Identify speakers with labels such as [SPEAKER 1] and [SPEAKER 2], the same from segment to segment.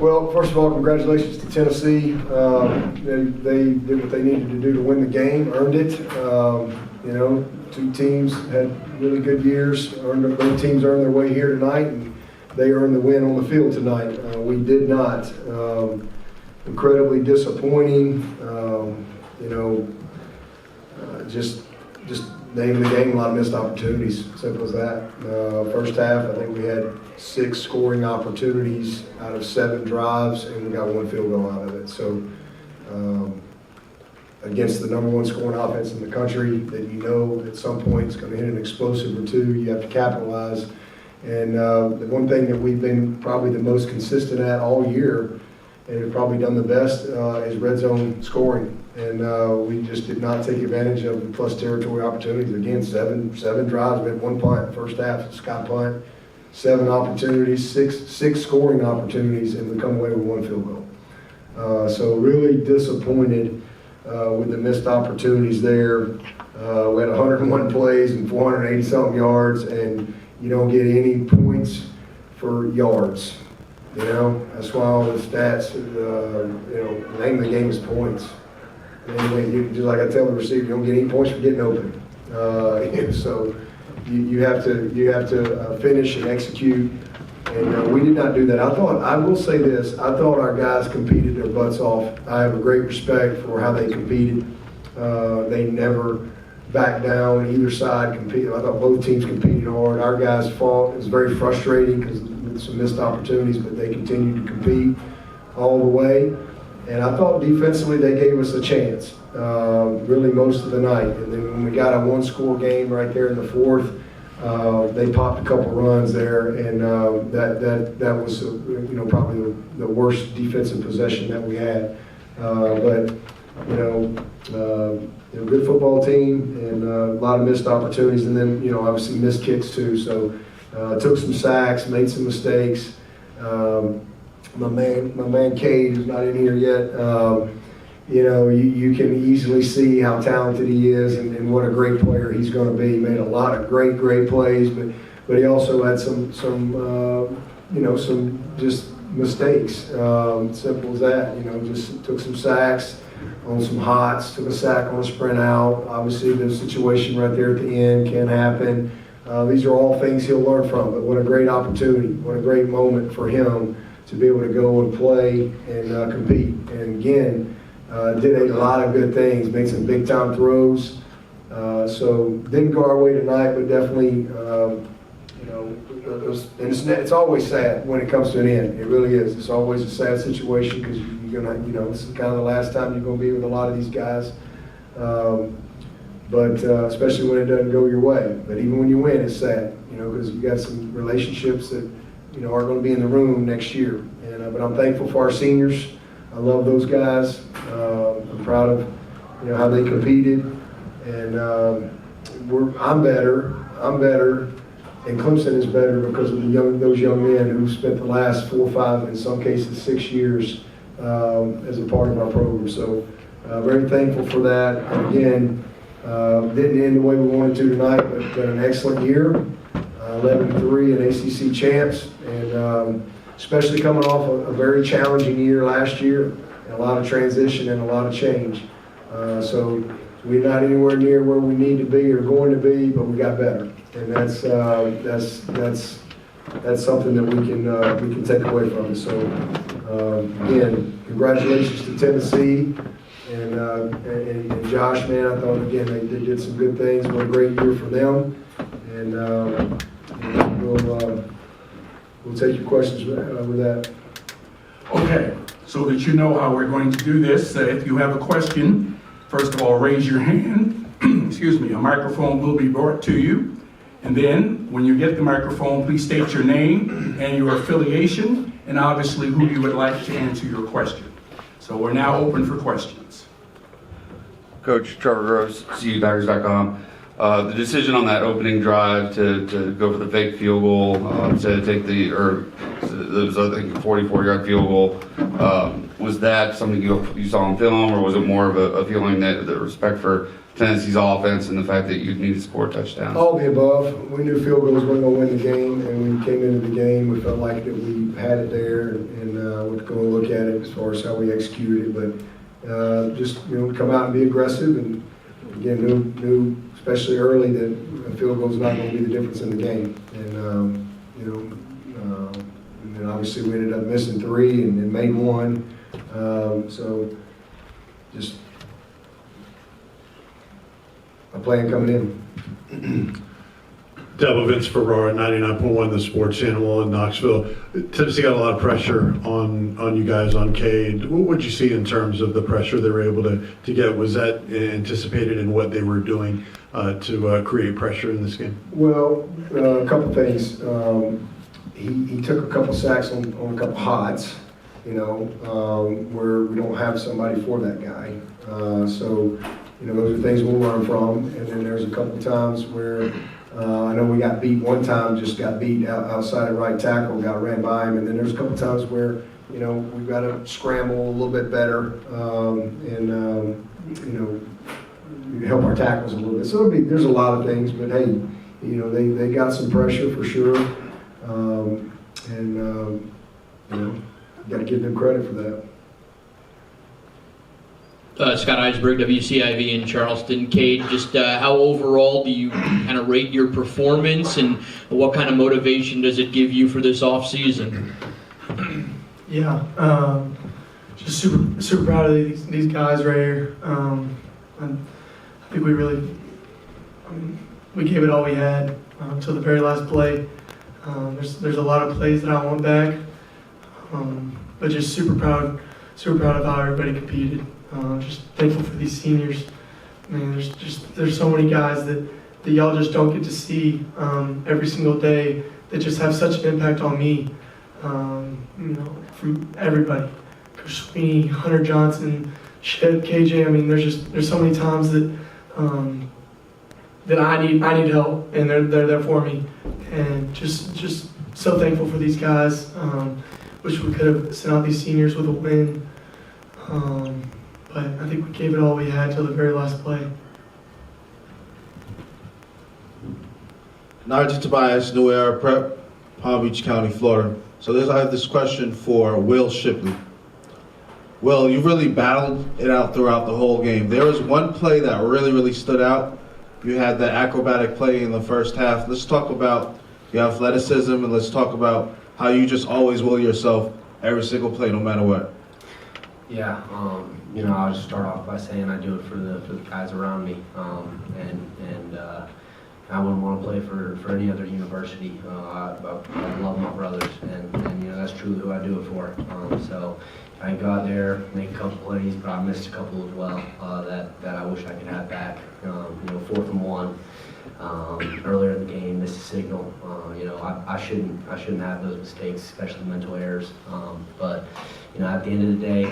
[SPEAKER 1] Well, first of all, congratulations to Tennessee. They did what they needed to do to win the game, earned it. You know, two teams had really good years. Both teams earned their way here tonight, and they earned the win on the field tonight. We did not. Incredibly disappointing. You know, just name the game, a lot of missed opportunities. Simple as that. First half, I think we had 6 scoring opportunities out of 7 drives, and we got 1 field goal out of it. So, against the #1 scoring offense in the country, that you know at some point is going to hit an explosive or two, you have to capitalize. And the one thing that we've been probably the most consistent at all year, and have probably done the best, is red zone scoring. And we just did not take advantage of the plus territory opportunities. Again, seven drives. We had 1 punt in the first half, Scott punt. 7 opportunities, six scoring opportunities, and we come away with 1 field goal. So really disappointed with the missed opportunities there. We had 101 plays and 480-something yards, and you don't get any points for yards. You know, that's why all the stats, you know, the name of the game is points. Anyway, just like I tell the receiver, you don't get any points for getting open. So you have to finish and execute, and we did not do that. I will say this, I thought our guys competed their butts off. I have a great respect for how they competed. They never backed down. Either side competed. I thought both teams competed hard. Our guys fought. It was very frustrating because some missed opportunities, but they continued to compete all the way. And I thought defensively they gave us a chance, really most of the night. And then when we got a 1-score game right there in the 4th, they popped a couple runs there, and that was you know, probably the worst defensive possession that we had. But you know, good football team, and a lot of missed opportunities, and then you know, obviously missed kicks too. So took some sacks, made some mistakes. My man Cade, who's not in here yet, you know, you can easily see how talented he is and what a great player he's going to be. He made a lot of great plays, but he also had some you know, some just mistakes. Simple as that. You know, just took some sacks on some hots, took a sack on a sprint out. Obviously, the situation right there at the end can happen. These are all things he'll learn from, but what a great opportunity, what a great moment for him to be able to go and play and compete. And again, did a lot of good things, made some big time throws. So didn't go our way tonight, but definitely, you know, it's always sad when it comes to an end. It really is. It's always a sad situation because you're gonna, you know, this is kind of the last time you're gonna be with a lot of these guys. But especially when it doesn't go your way. But even when you win, it's sad, you know, because you got some relationships that, you know, are going to be in the room next year. And but I'm thankful for our seniors. I love those guys. I'm proud of, you know, how they competed. And I'm better, and Clemson is better because of those young men who spent the last 4, 5, in some cases 6 years as a part of our program. So very thankful for that. And again, didn't end the way we wanted to tonight, but an excellent year. 11-3 and ACC champs, and especially coming off a very challenging year last year, and a lot of transition and a lot of change. So we're not anywhere near where we need to be or going to be, but we got better, and that's something that we can take away from it. So again, congratulations to Tennessee and Josh, man. I thought again they did some good things. What a great year for them, and. We'll take your questions with that.
[SPEAKER 2] Okay, so that you know how we're going to do this, if you have a question, first of all, raise your hand. Excuse me, a microphone will be brought to you. And then, when you get the microphone, please state your name and your affiliation, and obviously who you would like to answer your question. So we're now open for questions.
[SPEAKER 3] Coach Trevor Gross, CUTigers.com. The decision on that opening drive to go for the fake field goal, to take it was I think a 44-yard field goal, was that something you saw on film, or was it more of a feeling that the respect for Tennessee's offense and the fact that you need to score a touchdown?
[SPEAKER 1] All the above. We knew field goals weren't going to win the game, and when we came into the game, we felt like that we had it there, and with going as far as how we executed it, but just, come out and be aggressive, and again, knew especially early that a field goal is not going to be the difference in the game. And, and then obviously we ended up missing 3 and made 1. So just a plan coming in.
[SPEAKER 4] Dabo, Vince Ferrara, 99.1 The Sports Animal in Knoxville. Tennessee got a lot of pressure on you guys on Cade. What would you see in terms of the pressure they were able to get? Was that anticipated in what they were doing to create pressure in this game?
[SPEAKER 1] Well, a couple things. He took a couple sacks on a couple hots, where we don't have somebody for that guy. So, those are things we'll learn from. And then there's a couple times where I know we got beat one time, just got beat outside of right tackle, got ran by him. And then there's a couple times where, we've got to scramble a little bit better help our tackles a little bit. So there's a lot of things, but hey, they got some pressure for sure. Got to give them credit for that.
[SPEAKER 5] Scott Eisberg, WCIV in Charleston. Cade, just how overall do you kind of rate your performance, and what kind of motivation does it give you for this off season?
[SPEAKER 6] Yeah, just super proud of these guys right here. And I think we gave it all we had till the very last play. There's a lot of plays that I want back, but just super proud of how everybody competed. Just thankful for these seniors. Man, there's so many guys that y'all just don't get to see every single day that just have such an impact on me. From everybody, Coach Swinney, Hunter Johnson, Shep, KJ. I mean, there's so many times that that I need help, and they're there for me, and just so thankful for these guys. Wish we could have sent out these seniors with a win, but I think we gave it all we had till the very last play.
[SPEAKER 7] Najee Tobias, New Era Prep, Palm Beach County, Florida. So I have this question for Will Shipley. Will, you really battled it out throughout the whole game. There was one play that really stood out. You had that acrobatic play in the first half. Let's talk about your athleticism, and let's talk about how you just always will yourself every single play, no matter what.
[SPEAKER 8] Yeah, I'll just start off by saying I do it for the guys around me, and I wouldn't want to play for any other university. I love my brothers, and that's truly who I do it for. So I go out there, make a couple plays, but I missed a couple as well that I wish I could have back. 4th and 1 earlier in the game, missed a signal. I shouldn't have those mistakes, especially mental errors. But at the end of the day,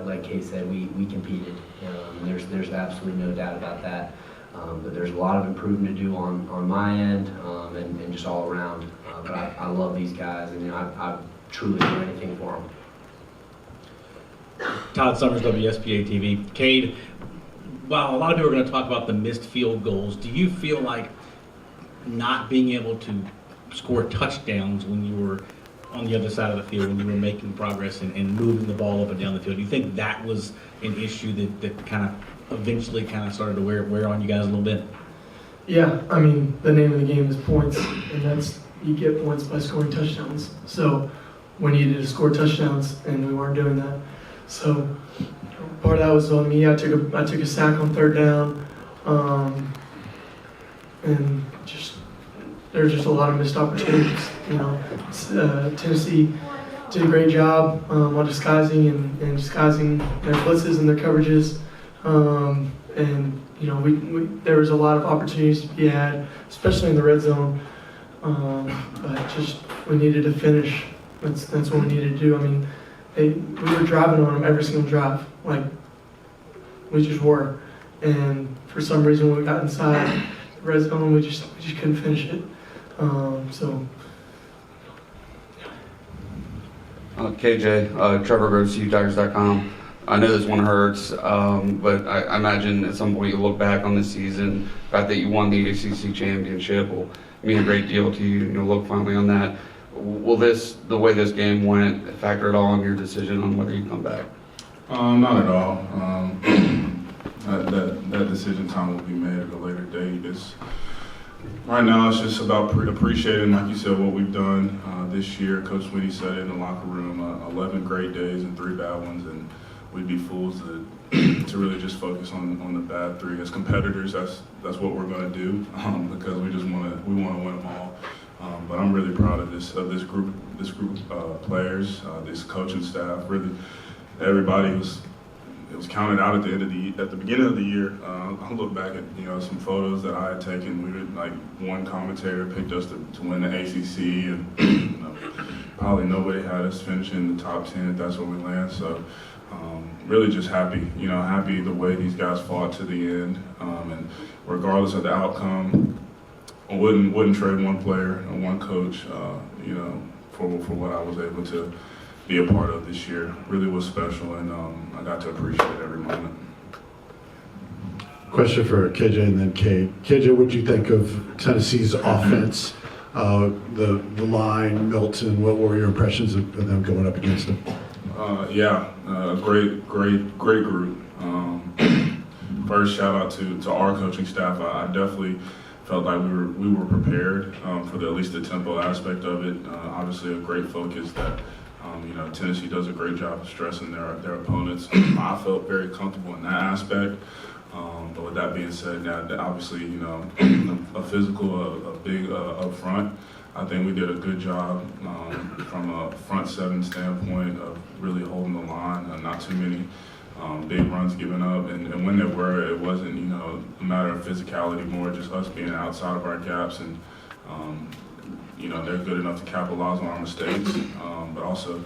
[SPEAKER 8] like Cade said, we competed. There's absolutely no doubt about that. But there's a lot of improvement to do on my end and just all around. But I love these guys, and I truly do anything for them.
[SPEAKER 9] Todd Summers, WSPA TV. Cade, well, a lot of people are going to talk about the missed field goals. Do you feel like not being able to score touchdowns when you were on the other side of the field, when you were making progress and moving the ball up and down the field, do you think that was an issue that kind of eventually started to wear on you guys a little bit?
[SPEAKER 6] Yeah, I mean, the name of the game is points, and you get points by scoring touchdowns. So we needed to score touchdowns, and we weren't doing that. So part of that was on me. I took a sack on 3rd down, and there's just a lot of missed opportunities. Tennessee did a great job on disguising and disguising their blitzes and their coverages, and there was a lot of opportunities to be had, especially in the red zone. But just we needed to finish. That's what we needed to do. I mean, we were driving on them every single drive, like we just were, and for some reason when we got inside the red zone, we just couldn't finish it.
[SPEAKER 3] KJ, Trevor Groves, HoundDogs.com. I know this one hurts, but I imagine at some point you look back on this season, the fact that you won the ACC championship will mean a great deal to you. You'll look fondly on that. will the way this game went, factor at all in your decision on whether you come back?
[SPEAKER 10] Not at all. That decision time will be made at a later date. Right now, it's just about appreciating, like you said, what we've done this year. Coach Swinney said it in the locker room, 11 great days and 3 bad ones, and we'd be fools to really just focus on the bad 3. As competitors, that's what we're going to do because we want to win them all. But I'm really proud of this group of players, this coaching staff. Really, everybody was counted out at the beginning of the year. I look back at some photos that I had taken. We were like one commentator picked us to win the ACC, and probably nobody had us finishing the top 10 if that's where we land. So really just happy, happy the way these guys fought to the end, and regardless of the outcome, I wouldn't trade one player and one coach, for what I was able to be a part of this year. Really was special, and I got to appreciate every moment.
[SPEAKER 4] Question for KJ and then Cade. KJ, what do you think of Tennessee's offense? The line, Milton, what were your impressions of them going up against them? Great group. First, shout out to our coaching staff. I definitely felt like we were prepared for at least the tempo aspect of it. Obviously, a great focus that Tennessee does a great job of stressing their opponents. I felt very comfortable in that aspect. But with that being said, obviously, a physical, a big up front. I think we did a good job from a front 7 standpoint of really holding the line. Not too many big runs given up, and when there were, it wasn't a matter of physicality, more just us being outside of our gaps, and they're good enough to capitalize on our mistakes, but also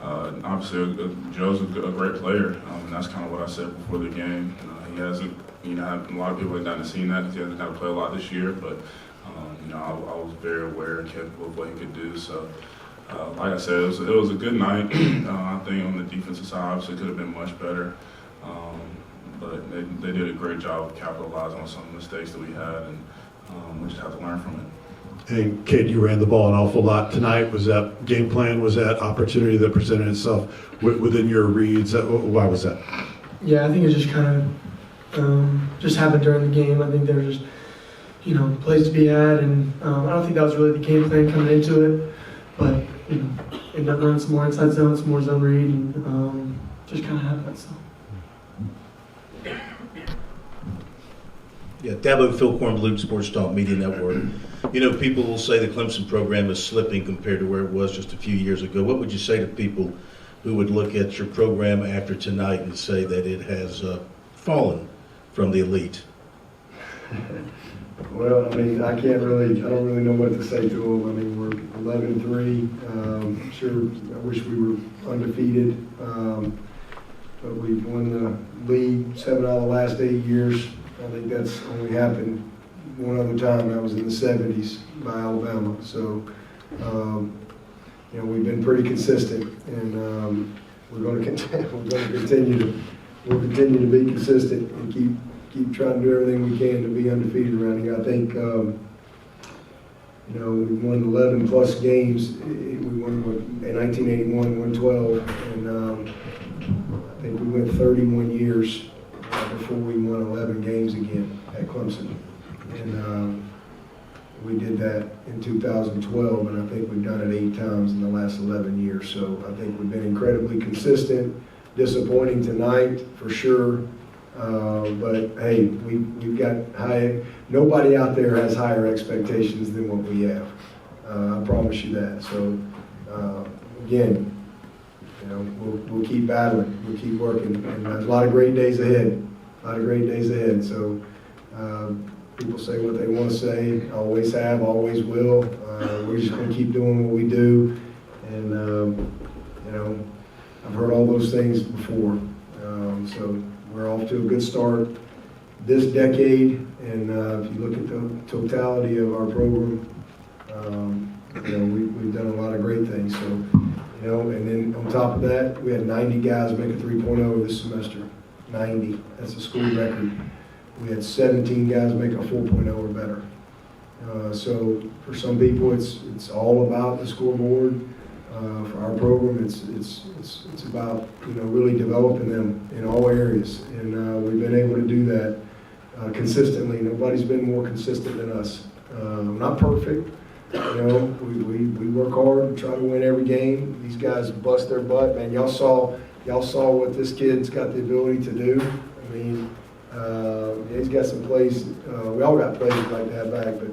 [SPEAKER 4] obviously Joe's a great player, and that's kind of what I said before the game. He hasn't, a lot of people haven't seen that because he hasn't got to play a lot this year, but I was very aware and capable of what he could do. So, like I said, it was a good night. I think on the defensive side, obviously, could have been much better. But they did a great job of capitalizing on some of the mistakes that we had, and we just have to learn from it. And Cade, you ran the ball an awful lot tonight. Was that game plan? Was that opportunity that presented itself within your reads? Why was that?
[SPEAKER 6] Yeah, I think it just kind of just happened during the game. I think there were just plays to be had, and I don't think that was really the game plan coming into it. But ended up running some more inside zone, some more zone read, and just kind of happened. So.
[SPEAKER 11] Yeah, Dabo, Phil Kornbluth, Sports Talk Media Network. People will say the Clemson program is slipping compared to where it was just a few years ago. What would you say to people who would look at your program after tonight and say that it has fallen from the elite?
[SPEAKER 1] Well, I don't really know what to say to them. We're 11-3. Sure, I wish we were undefeated, but we've won the league 7 out of the last 8 years. I think that's only happened one other time. That was in the 70s by Alabama. So, we've been pretty consistent, and we'll continue to be consistent and keep trying to do everything we can to be undefeated around here. I think, we won 11 plus games. We won in 1981, won 12, and I think we went 31 years before we won 11 games again at Clemson. And we did that in 2012, and I think we've done it 8 times in the last 11 years. So I think we've been incredibly consistent. Disappointing tonight, for sure. But hey, we've got nobody out there has higher expectations than what we have. I promise you that. So again, we'll keep battling, we'll keep working, and there's a lot of great days ahead. So people say what they want to say, always have, always will. We're just going to keep doing what we do, and I've heard all those things before. So we're off to a good start this decade, and if you look at the totality of our program, we've done a lot of great things. So, and then on top of that, we had 90 guys make a 3.0 this semester. 90. That's a school record. We had 17 guys make a 4.0 or better. So for some people, it's all about the scoreboard. For our program, it's about really developing them in all areas, and we've been able to do that consistently. Nobody's been more consistent than us. Not perfect, we work hard and try to win every game. These guys bust their butt, man. Y'all saw what this kid's got the ability to do. I mean, he's got some plays. We all got plays we'd like to have back, but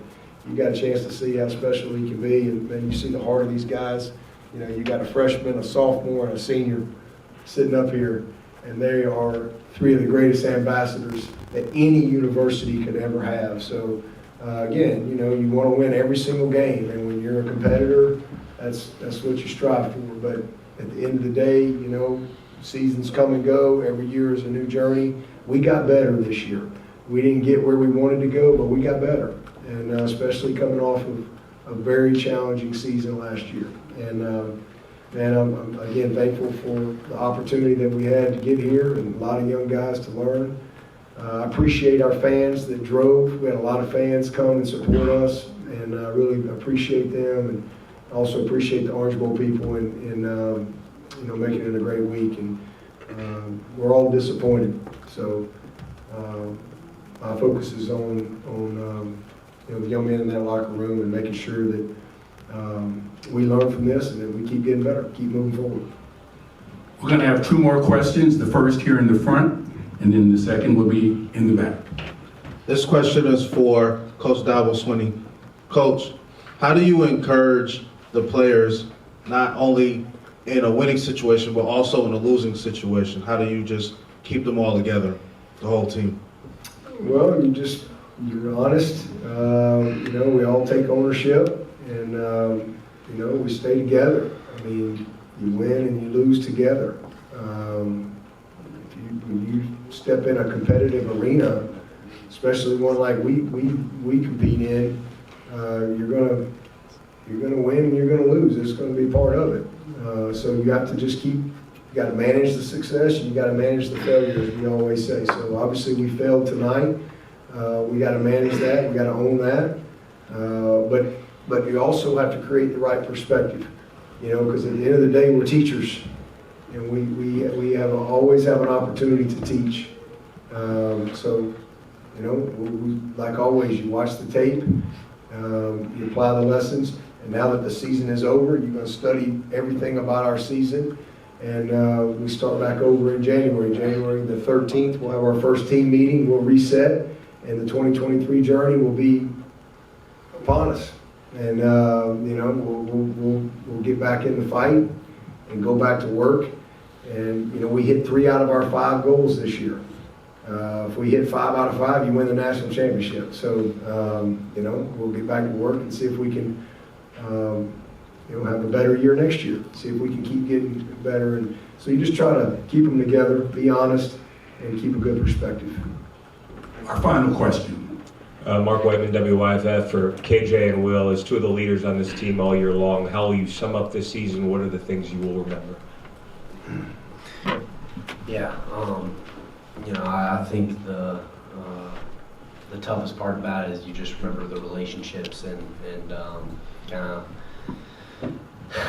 [SPEAKER 1] you got a chance to see how special he can be, and then you see the heart of these guys. You got a freshman, a sophomore, and a senior sitting up here, and they are three of the greatest ambassadors that any university could ever have. So, again, you want to win every single game, and when you're a competitor, that's what you strive for. But at the end of the day, seasons come and go. Every year is a new journey. We got better this year. We didn't get where we wanted to go, but we got better, and especially coming off of a very challenging season last year. And I'm again thankful for the opportunity that we had to get here and a lot of young guys to learn. I appreciate our fans that drove. We had a lot of fans come and support us, and I really appreciate them, and also appreciate the Orange Bowl people in making it a great week. And we're all disappointed. So my focus is on the young men in that locker room and making sure that we learn from this and that we keep getting better, keep moving forward.
[SPEAKER 2] We're going to have two more questions. The first here in the front, and then the second will be in the back.
[SPEAKER 7] This question is for Coach Dabo Swinney. Coach, how do you encourage the players not only in a winning situation but also in a losing situation? How do you just keep them all together, the whole team?
[SPEAKER 1] Well, you're honest. We all take ownership, and we stay together. I mean, you win and you lose together. When you step in a competitive arena, especially one like we compete in, you're gonna win and you're gonna lose. It's gonna be part of it. So you have to just you got to manage the success and you got to manage the failure, as we always say. So obviously we failed tonight. We got to manage that. We got to own that. But you also have to create the right perspective, because at the end of the day, we're teachers, and we always have an opportunity to teach. So, like always, you watch the tape, you apply the lessons, and now that the season is over, you're going to study everything about our season, and we start back over in January. January the 13th, we'll have our first team meeting, we'll reset, and the 2023 journey will be upon us. And we'll get back in the fight and go back to work. And we hit 3 out of our 5 goals this year. If we hit 5 out of 5, you win the national championship. So we'll get back to work and see if we can have a better year next year. See if we can keep getting better. And so you just try to keep them together, be honest, and keep a good perspective.
[SPEAKER 2] Our final question.
[SPEAKER 12] Mark Whiteman, WYFF, for KJ and Will, as two of the leaders on this team all year long. How will you sum up this season? What are the things you will remember?
[SPEAKER 8] Yeah, I think the toughest part about it is you just remember the relationships and kind of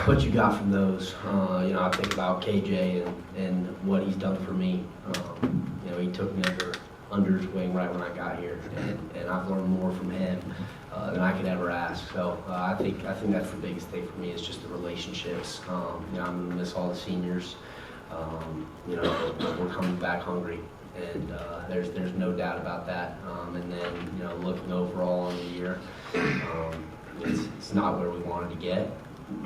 [SPEAKER 8] what you got from those. I think about KJ and what he's done for me. He took me under his wing right when I got here, and I've learned more from him than I could ever ask. So I think that's the biggest thing for me is just the relationships. I'm gonna miss all the seniors. We're coming back hungry, and there's no doubt about that. And then looking overall on the year, it's not where we wanted to get,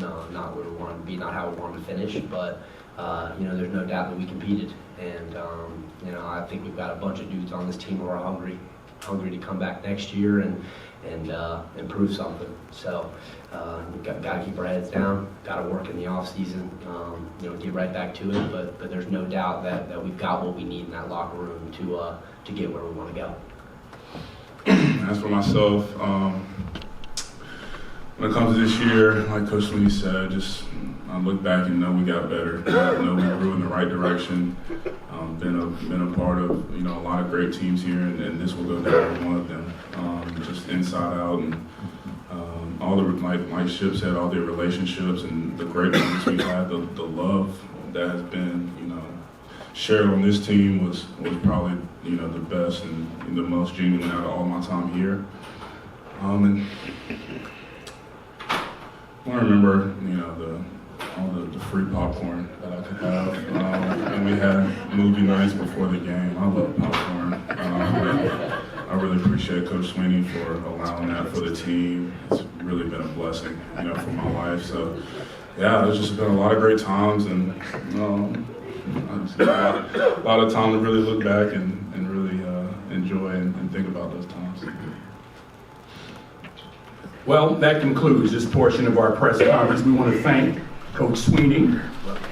[SPEAKER 8] not where we wanted to be, not how we wanted to finish, but there's no doubt that we competed, and I think we've got a bunch of dudes on this team who are hungry to come back next year and improve something. So got to keep our heads down, got to work in the off season, get right back to it. But there's no doubt that we've got what we need in that locker room to get where we want to go.
[SPEAKER 10] As for myself, when it comes to this year, like Coach Swinney said, just I look back and know we got better. I know we grew in the right direction. Been a part of a lot of great teams here, and this will go down as one of them. Just inside out, and all the, like Ship said, all the relationships and the great moments we've had, the love that has been, shared on this team was probably, the best and the most genuine out of all my time here. And I remember, all the free popcorn that I could have. And we had movie nights before the game. I love popcorn. I really appreciate Coach Swinney for allowing that for the team. It's really been a blessing, for my life. So, yeah, it's just been a lot of great times, and a lot of time to really look back and really enjoy and think about those times.
[SPEAKER 2] Well, that concludes this portion of our press conference. We want to thank Coach Swinney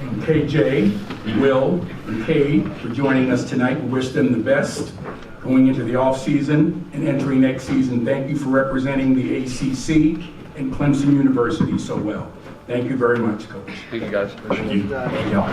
[SPEAKER 2] and KJ, Will, and Cade for joining us tonight. We wish them the best going into the off-season and entering next season. Thank you for representing the ACC and Clemson University so well. Thank you very much, Coach.
[SPEAKER 3] Thank you, guys.
[SPEAKER 10] Thank you.
[SPEAKER 2] Thank y'all.